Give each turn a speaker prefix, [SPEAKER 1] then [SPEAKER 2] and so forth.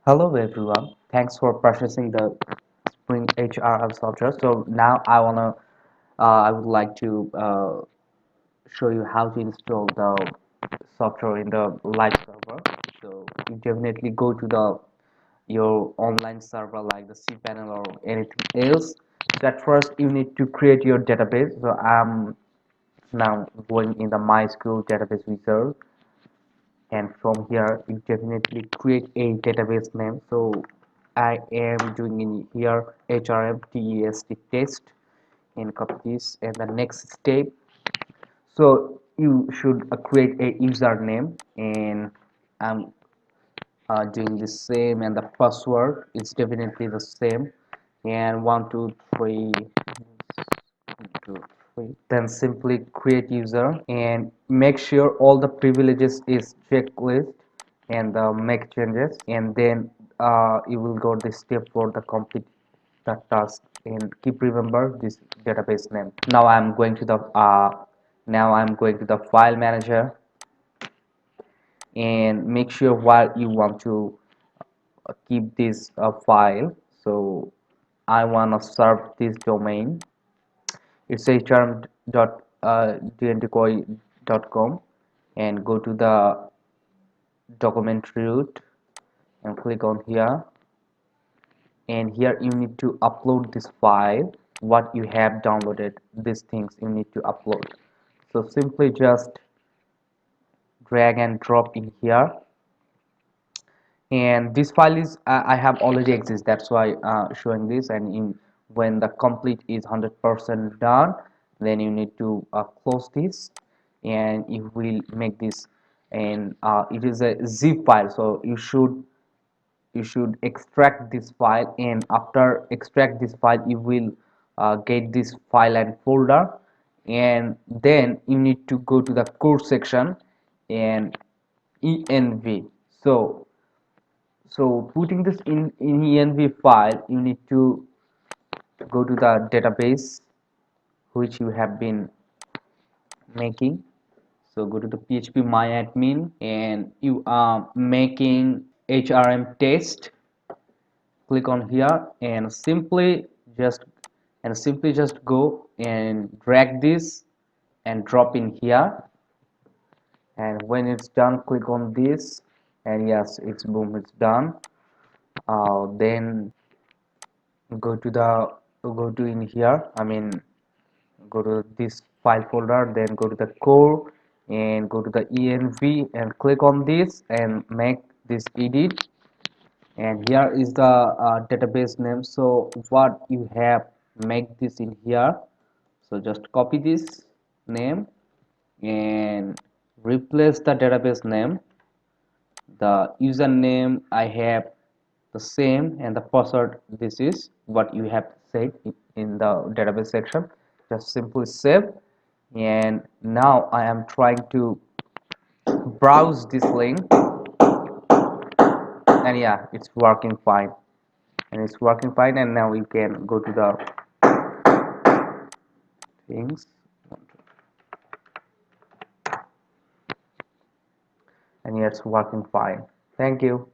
[SPEAKER 1] Hello everyone. Thanks for purchasing the Spring HRM software. So now I would like to show you how to install the software in the live server. So you definitely go to the your online server like the cPanel or anything else. So at first you need to create your database. So I'm now going in the MySQL database wizard, and from here you definitely create a database name. So I am doing in here HRM test and copy this, and the next step, so you should create a username, and I'm doing the same, and the password is definitely the same, and 1 2 3 then simply create user and make sure all the privileges is checklist, and make changes, and then you will go the step for the complete the task, and keep remember this database name. Now I'm going to the file manager, and make sure what you want to keep this file. So I want to serve this domain. It's hrm.dntcoy.com, and go to the document root and click on here, and here you need to upload this file what you have downloaded. These things you need to upload, so simply just drag and drop in here, and this file is I have already exist, that's why showing this. And in when the complete is 100% done, then you need to close this, and you will make this, and it is a zip file, so you should extract this file, and after extract this file you will get this file and folder, and then you need to go to the core section and env. So putting this in env file, you need to go to the database which you have been making. So go to the php myadmin, and you are making hrm test. Click on here, and just simply just go and drag this and drop in here, and when it's done click on this, and yes, it's boom, it's done. Then go to in here, I mean go to this file folder, then go to the core and go to the env and click on this and make this edit, and here is the database name. So what you have, make this in here. So just copy this name and replace the database name. The username I have the same, and the password, this is what you have said in the database section. Just simply save, and now I am trying to browse this link, and yeah, it's working fine, and now we can go to the things, and yeah, it's working fine. Thank you.